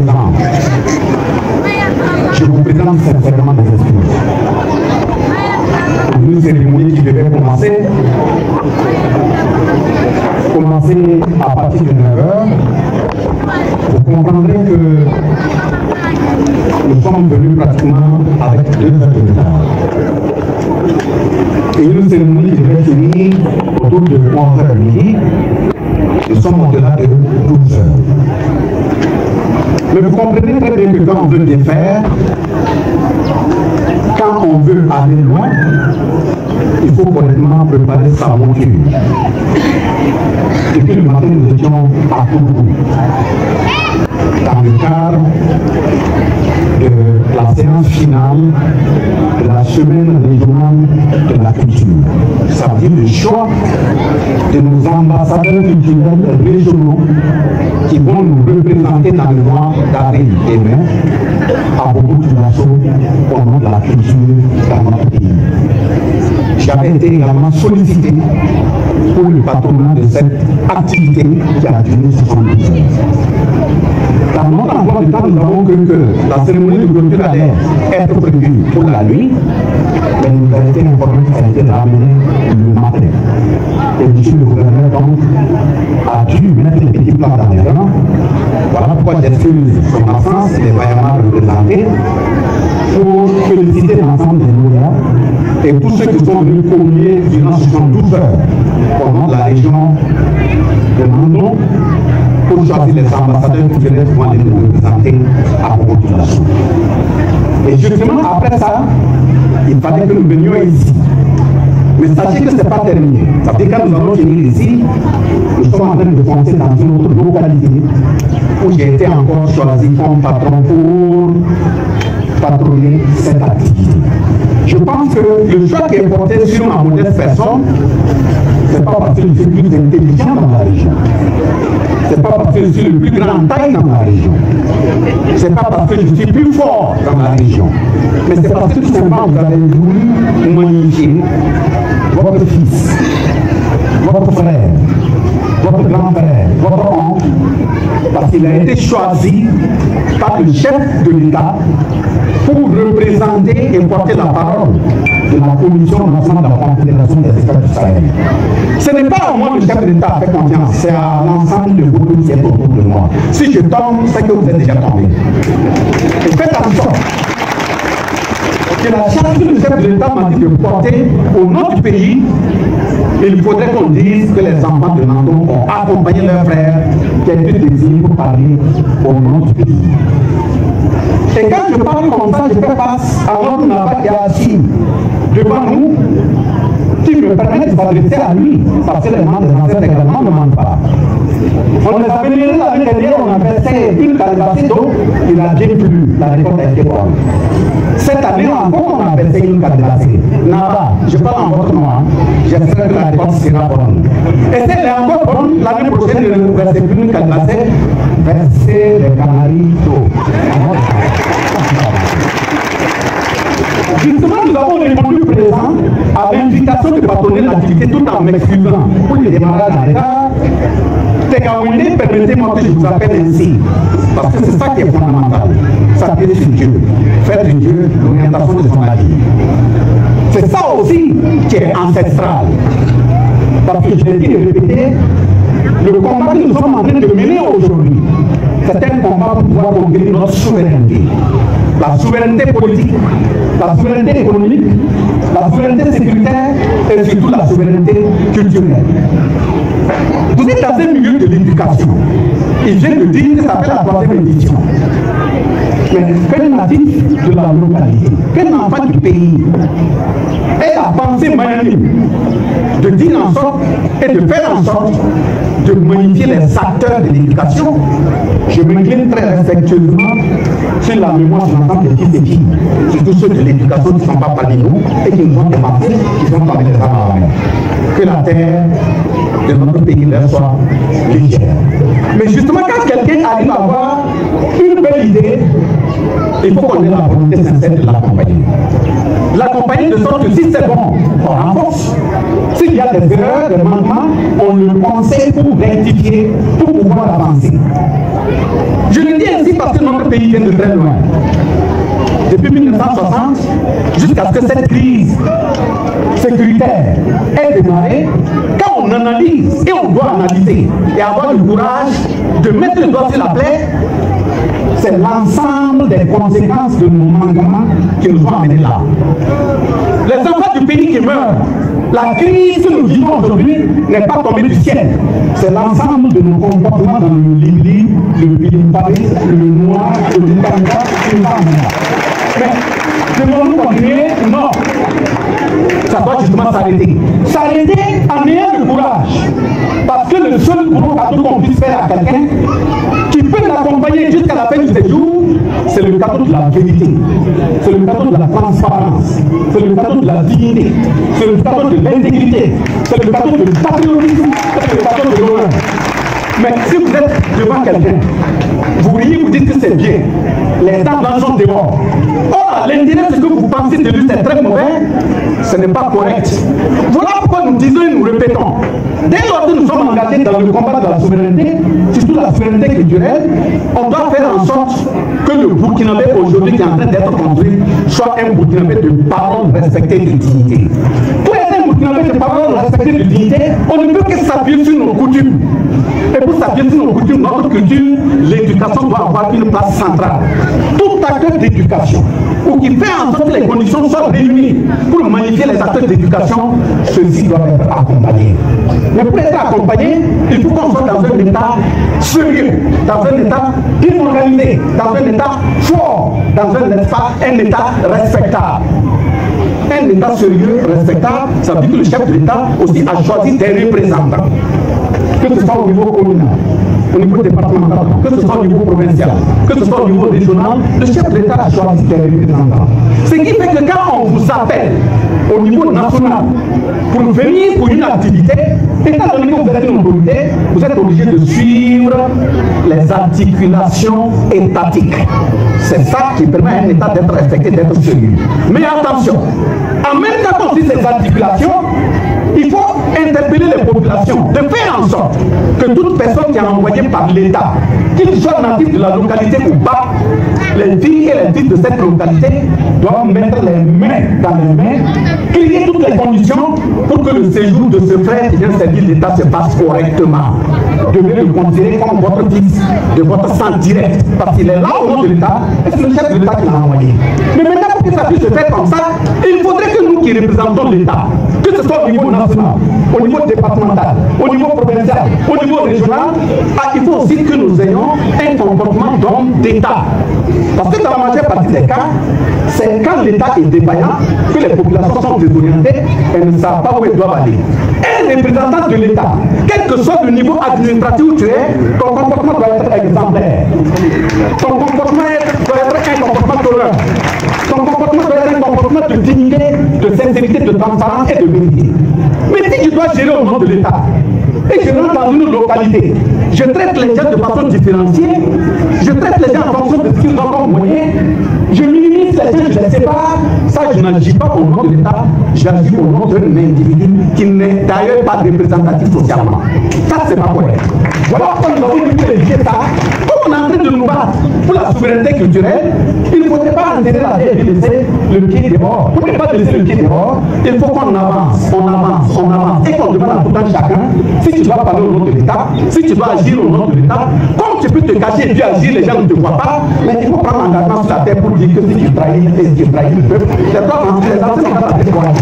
présent. Je vous présente sincèrement des excuses. Une cérémonie qui devait commencer à partir de 9h. Vous comprendrez que nous sommes venus pratiquement avec 2 heures de retard. Et une cérémonie qui devait finir autour de 11h midi. Nous sommes au-delà de 12 heures. Mais vous comprenez très bien que quand on veut bien faire, quand on veut aller loin, il faut correctement préparer sa monture. Depuis le matin, nous étions à Kourou, dans le cadre de la séance finale de la semaine régionale de la culture. Ça veut dire le choix de nos ambassadeurs culturels régionaux qui vont nous représenter dans le mois d'avril et mai à beaucoup de nations au nom de la culture dans notre pays. J'avais été également sollicité pour le patronat de cette activité qui a duré 72 heures. Dans notre emploi de temps, nous avons cru que la cérémonie de clôture allait être prévue pour la nuit, mais il nous a été informé que ça a été ramené le matin. Et monsieur le gouverneur donc a dû mettre les petits plats dans les rangs. Voilà pourquoi j'excuse son absence, il est vaillamment représenté, pour féliciter l'ensemble des lauréats et tous ceux qui sont venus communier durant 72 heures au nom de la région de Mandon pour choisir les ambassadeurs qui venaient pouvoir les nous représenter à beaucoup de la chose. Et justement, après ça, il fallait que nous venions ici. Mais sachez que ce n'est pas terminé. Ça veut dire que quand nous allons venir ici, nous sommes en train de foncer dans une autre localité où j'ai été encore choisi comme patron pour patronner cette activité. Je pense que le choix qui est porté sur ma modeste personne, ce n'est pas parce que je suis plus intelligent dans la région. Ce n'est pas parce que je suis le plus grand taille dans la région. Ce n'est pas parce que je suis plus fort dans la région. Mais c'est parce que tout simplement vous avez voulu magnifier votre fils, votre frère, votre grand frère, votre oncle, parce qu'il a été choisi par le chef de l'État pour représenter et porter la parole de la Commission nationale de la Confédération des États du Sahel. Ce n'est pas à moi le chef de l'État avec confiance, c'est à l'ensemble de vous qui êtes autour de moi. Si je tombe, c'est que vous êtes déjà tombé. Et faites attention. Que la charge du chef de l'État m'a dit de porter au nom du pays, il faudrait qu'on dise que les enfants de Nandon ont accompagné leur frère qui a été désigné pour parler au nom du pays. Et quand je parle comme ça, je fais face à l'homme là-bas qui est assis devant nous, qui me permet de s'adresser à lui, parce que les membres des ancêtres également ne mentent pas. On les a venus l'année dernière, on a versé une calebasse d'eau, il a bien plu, la récolte a été bonne. Cette année encore, on a versé une calebasse. Nada, je parle en votre nom, j'espère que la récolte sera bonne. Et si elle est encore bonne, l'année prochaine, ne nous versez plus une calebasse, versez les canaries d'eau. Justement, nous avons répondu présent à l'invitation de patronner l'activité tout en m'excusant pour le démarrage en retard. Tekawende, permettez-moi que je vous appelle ainsi, parce que c'est ça qui est fondamental. S'appuyer sur Dieu, faire de Dieu l'orientation de son avis. C'est ça aussi qui est ancestral. Parce que je l'ai dit et répété, le combat que nous sommes en train de mener aujourd'hui, c'est un combat pour pouvoir conquérir notre souveraineté. La souveraineté politique, la souveraineté économique, la souveraineté sécuritaire et surtout la souveraineté culturelle. Vous êtes dans un milieu de l'éducation. Et je viens de dire que ça fait la 3e édition. Mais qu'un natif de la localité, qu'un enfant du pays ait la pensée magnanime de dire en sorte et de faire en sorte de magnifier les acteurs de l'éducation, je m'incline très respectueusement sur la mémoire de l'ensemble des fils et filles, surtout ceux de l'éducation qui ne sont pas parmi nous et qui nous ont démarqué, qui sont avec les armes à la main. Que la terre de notre pays leur soit légère. Mais justement, quand quelqu'un arrive à avoir une belle idée, il faut qu'on ait la volonté sincère de l'accompagner. L'accompagner de sorte que si c'est bon, on renforce. S'il y a des erreurs, des manquements, on le conseille pour rectifier, pour pouvoir avancer. Je le dis ainsi parce que notre pays vient de très loin. Depuis 1960, jusqu'à ce que cette crise sécuritaire ait démarré, quand on analyse, et on doit analyser, et avoir le courage de mettre le doigt sur la plaie, c'est l'ensemble des conséquences de nos manquements qui nous ont amenés là. Les enfants du pays qui meurent, la crise que nous vivons aujourd'hui n'est pas tombée du ciel. C'est l'ensemble de nos comportements dans le Libye, le Bilimbaris, le Noir, le Lukanga, et le Bamena. Mais devons-nous continuer? Non. Ça doit justement s'arrêter. S'arrêter en ayant le courage. Parce que le seul gros cadeau qu'on puisse faire à quelqu'un qui peut l'accompagner jusqu'à la fin du séjour, c'est le cadeau de la vérité. C'est le cadeau de la transparence. C'est le cadeau de la dignité. C'est le cadeau de l'intégrité. C'est le cadeau du patriotisme. C'est le cadeau de l'honneur. Mais si vous êtes devant quelqu'un, vous riez, vous dites que c'est bien. Les dents blanches sont dehors. Or, à l'intérieur, ce que vous pensez de lui, c'est très mauvais. Ce n'est pas correct. Voilà pourquoi nous disons et nous répétons. Dès lors que nous sommes engagés dans le combat de la souveraineté, surtout la souveraineté culturelle, on doit faire en sorte que le Burkinabé aujourd'hui qui est en train d'être construit soit un Burkinabé de parole respectée de dignité. Pour être un Burkinabé de parole respectée de dignité, on ne peut que s'appuyer sur nos coutumes. Et pour s'appuyer sur nos coutumes, notre culture, l'éducation doit avoir une place centrale. Tout acteur d'éducation, ou qui fait en sorte que les conditions soient réunies pour magnifier les acteurs d'éducation, ceux-ci doivent être accompagnés. Mais pour être accompagnés, il faut qu'on soit dans un état sérieux, dans un état bien organisé, dans un état fort, dans un état respectable. Un état sérieux, respectable, ça veut dire que le chef de l'État aussi a choisi des représentants. Que ce soit au niveau communal, au niveau départemental, que ce soit au niveau provincial, que ce soit au niveau régional, le chef de l'État a choisi des représentants. Ce qui fait que quand on vous appelle au niveau national pour venir pour une activité, étant donné que vous êtes une autorité, vous êtes obligé de suivre les articulations étatiques. C'est ça qui permet à un État d'être respecté, d'être sérieux. Mais attention, en même temps qu'on suit ces articulations, il faut interpeller les populations, de faire en sorte que toute personne qui est envoyée par l'État, qu'il soit natif de la localité ou pas, les filles et les fils de cette localité doivent mettre les mains dans les mains, créer toutes les conditions pour que le séjour de ce frère qui vient servir l'État se passe correctement. Devez le considérer comme votre fils, de votre sang direct, parce qu'il est là au nom de l'État, et c'est le chef de l'État qui l'a envoyé. Mais maintenant, pour que ça puisse se faire comme ça, il faudrait que nous qui représentons l'État, que ce soit au niveau national, au niveau départemental, au niveau provincial, au niveau régional, il faut aussi que nous ayons un comportement d'homme d'État. Parce que dans la majeure partie des cas, c'est quand l'État est défaillant que les populations sont désorientées et ne savent pas où elles doivent aller. Un représentant de l'État, quel que soit le niveau administratif où tu es, ton comportement doit être exemplaire. Ton comportement doit être un comportement d'honneur. Ton comportement doit être un comportement de dignité, de sincérité, de transparence et de vérité. Mais si tu dois gérer au nom de l'État, et je rentre dans une localité, je traite les gens de façon différenciée, je traite les gens en fonction de ce qu'ils ont comme moyen, je minimise les gens, je les sépare, ça je n'agis pas au nom de l'État, j'agis au nom d'un individu qui n'est d'ailleurs pas représentatif socialement. Ça c'est pas correct. Voilà pourquoi nous avons dit que les ça, comme on est en train de nous battre pour la souveraineté culturelle, il ne faudrait pas enterrer la tête et laisser le pied dehors. Pour ne pas laisser le pied dehors, il faut qu'on avance, on avance, on avance, et qu'on demande à tout un chacun, si tu dois parler au nom de l'État, si tu dois agir au nom de l'État, comme tu peux te cacher et puis agir, les gens ne te voient pas, mais il faut prendre l'engagement sur la terre pour dire que si tu trahis le peuple, c'est toi qui les anciens qui vont t'être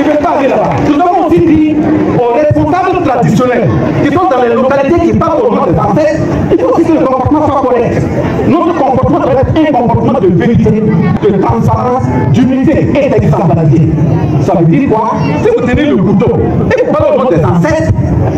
ils ne veulent pas aller là-bas. Nous avons aussi dit aux responsables traditionnels qui sont dans les localités qui parlent au nom des ancêtres, il faut aussi que le comportement soit correct. Notre comportement doit être un comportement de vérité, de transparence, d'unité et d'exemplarité. Ça veut dire quoi? Si vous tenez le couteau et vous parlez au nom des ancêtres,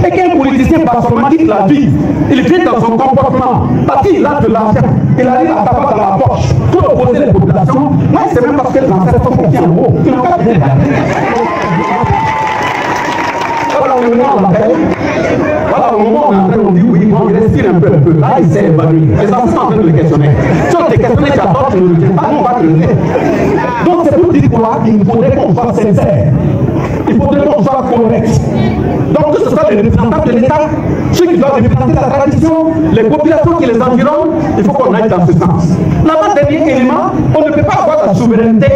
et qu'un politicien basolomatique la vie, il vient dans son comportement, parce qu'il a de l'argent, il arrive à taper dans la poche pour opposer les populations, moi c'est même parce que les ancêtres sont confiants en haut, ils n'ont pas besoin d'aller. Voilà au moment où on l'appelle, voilà au moment où on est en train de dire oui, bon, il respire un peu, là il s'est évanoui. Les ancêtres sont en train de le questionner. Si on te questionne, tu adores, tu ne le dis pas, on va te le dire. Donc c'est pour dire quoi? Il faudrait qu'on soit sincère. Il faudrait qu'on soit correct. Donc que ce soit les représentants de l'État, ceux qui doivent représenter la tradition, les populations qui les environnent, il faut qu'on aille dans ce sens. L'avant-dernier élément, on ne peut pas avoir la souveraineté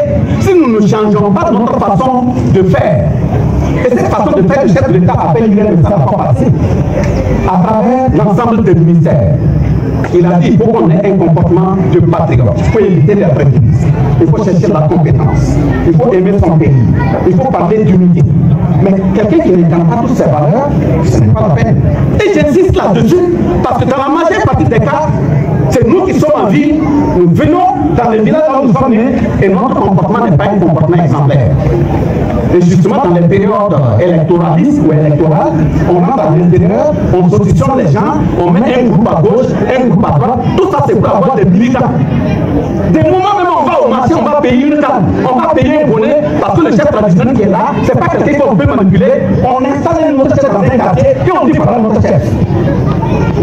si nous ne changeons pas notre façon de faire. Et cette façon de faire, le chef de l'État appelle hier le temps passé à travers l'ensemble des ministères. Il a dit qu'il faut qu'on ait un comportement de patriote. Il faut éviter les préjudices. Il faut chercher la compétence. Il faut aimer son pays. Il faut parler d'unité. Mais quelqu'un qui n'incarne pas toutes ces valeurs, ce n'est pas la peine. Et j'insiste là-dessus, parce que dans la majeure partie des cas, c'est nous qui sommes en ville, nous venons dans les villages où nous sommes nés, et notre comportement n'est pas un comportement exemplaire. Et justement, dans les périodes électoralistes ou électorales, on rentre à l'intérieur, on saucissonne les gens, on met un groupe à gauche, un groupe à droite, tout ça c'est pour avoir des militants. Des moments même on va au marché, on va payer une table, on va payer un bonnet, parce que le chef traditionnel qui est là, c'est pas quelqu'un qu'on peut manipuler, on installe notre chef dans un quartier et on dit voilà notre chef.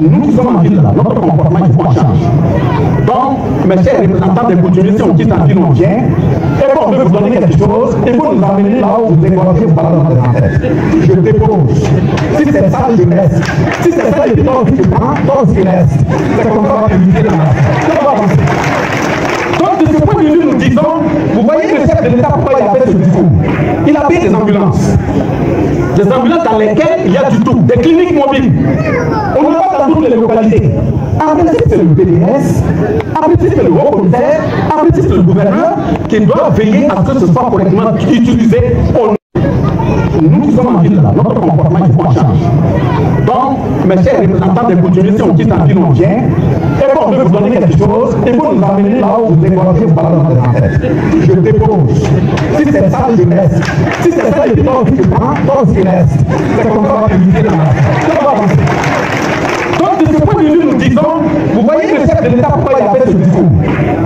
Nous qui sommes en ville là, notre comportement il faut qu'on change. Donc, mes chers représentants des coutumiers, si on quitte en ville, on vient, et bon, on veut vous donner quelque chose, il faut nous amener là où vous égorgez vos paroles dans les ancêtres. Je dépose. Si c'est ça, je reste. Si c'est ça, je dis toi aussi, je prends, toi aussi, je reste. C'est comme ça qu'on va éviter la masse. Donc, de ce point de vue, nous disons, vous voyez le chef de l'État, pourquoi il a fait ce discours? Il a payé des ambulances. Des ambulances dans lesquelles il y a du tout, des cliniques mobiles. On n'a pas dans toutes les localités. En principe, c'est le PDS, en principe, c'est le haut commissaire, en principe, c'est le gouverneur qui doit veiller à ce que ce soit correctement utilisé. Nous qui sommes en ville là, notre comportement il faut qu'on change. Donc, mes chers représentants des coutumiers, si on quitte en ville, on vient, et bon, on veut vous donner quelque chose, il faut nous amener là où vous égorgez vos paroles dans les ancêtres. Je dépose. Si c'est ça, je reste. Si c'est ça, je dis toi aussi, je prends, toi aussi, je reste. C'est comme ça qu'on va éviter la masse. Donc, de ce point de vue, nous disons, vous voyez le chef de l'État, pourquoi il a fait ce discours?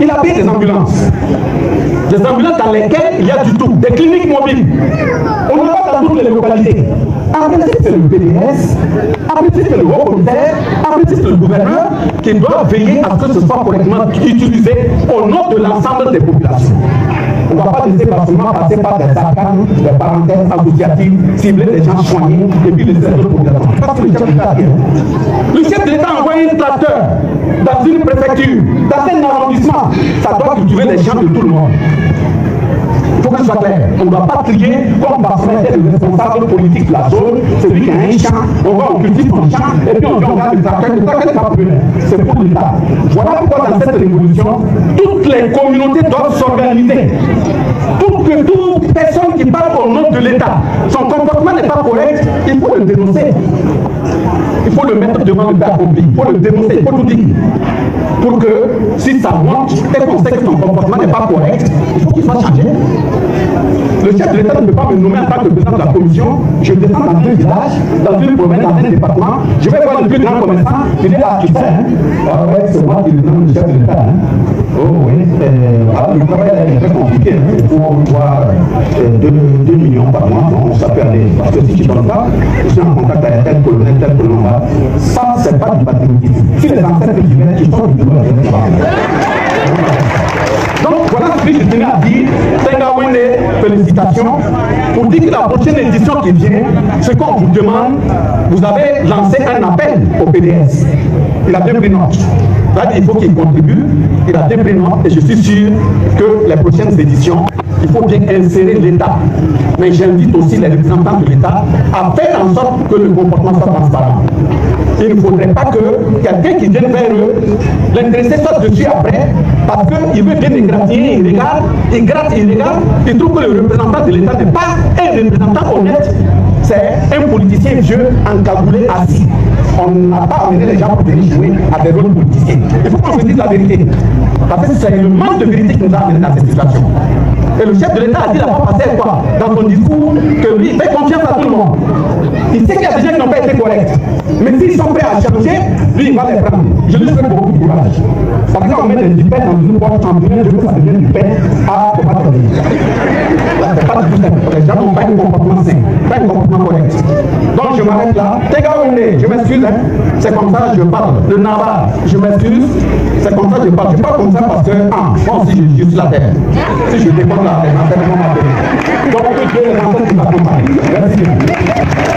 Il a payé des ambulances. Des ambulances dans lesquelles il y a du tout, des cliniques mobiles. On n'a pas dans toutes les localités. En principe, c'est le PDS, en principe, c'est le haut commissaire, en principe, c'est le gouverneur qui doit veiller à ce que ce soit correctement utilisé au nom de l'ensemble des populations. On ne va pas laisser seulement passer par des arcanes, des parenthèses associatives, cibler des gens soignés et puis les autres populations. Parce que le chef de l'État le chef de l'État envoie un tracteur dans une préfecture, dans un arrondissement. Ça doit cultiver les champs de tout le monde. Il faut que ce soit clair. On ne doit pas trier comme parce qu'on était le responsable politique de la zone, celui qui a un champ, on va on cultive son champ, et puis on regarde le tracteur n'est pas pour lui. C'est pour l'État. Voilà pourquoi dans cette révolution, toutes les communautés doivent s'organiser. Pour que toute personne qui parle au nom de l'État, son comportement n'est pas correct, il faut le dénoncer. Il faut le mettre devant le accompli, il faut le dénoncer, il faut tout dire. Pour que si ça monte et qu'on sait que son comportement n'est pas correct, il faut qu'il soit changé. Le chef de l'État ne peut pas me nommer en tant que président de la commission. Je descends dans un village, dans une province, dans un département. Je vais voir le plus grand commerçant. Je dis, ah, tu sais, ah ouais, c'est moi qui nomme le chef de l'État. Oh oui, alors le travail est très compliqué. Il faut voir 2 millions par mois. Non, ça peut aller. Parce que si tu ne donnes pas, je suis en contact avec tel colonel, tel colonel. Ça, ce n'est pas du patriotisme. Si les ancêtres qui viennent, ils sont du boulot. Donc voilà ce que je tenais à dire. Sengawene, félicitations. Pour dire que la prochaine édition qui vient, ce qu'on vous demande, vous avez lancé un appel au PDS. Il a bien pris note. Il faut qu'il contribue. Il a bien pris note et je suis sûr que les prochaines éditions, il faut bien insérer l'État. Mais j'invite aussi les représentants de l'État à faire en sorte que le comportement soit transparent. Il ne faudrait pas que quelqu'un qui vienne vers eux, l'intéressé soit dessus après, parce qu'il veut bien égratigner, il regarde, il gratte, il regarde, il trouve que le représentant de l'État n'est pas un représentant honnête, c'est un politicien vieux encagoulé assis. On n'a pas amené les gens pour venir jouer à des rôles politiciens. Il faut qu'on se dise la vérité. Parce que c'est le manque de vérité qui nous a amené dans cette situation. Et le chef de l'État a dit la fois passée quoi dans son discours que lui, il fait confiance à tout le monde. Il sait qu'il y a des gens qui n'ont pas été corrects. Mais s'ils sont prêts à à changer, lui, il va les prendre. Je lui souhaite beaucoup de courage. Parce que quand on met des dupettes dans une boîte champignon, je veux que ça devienne du pain à faut pas donner. C'est pas du tout simple. Les gens n'ont pas un comportement sain, pas un comportement correct. Donc je m'arrête là. Je m'excuse, hein. C'est comme ça que je parle. Le Nava, je m'excuse. C'est comme ça que je parle. Je parle comme ça parce que, moi aussi, je suis la terre. Si je défends la terre, ma terre, on m'appelle. Donc, Dieu les ancêtres qui m'accompagnent. Merci.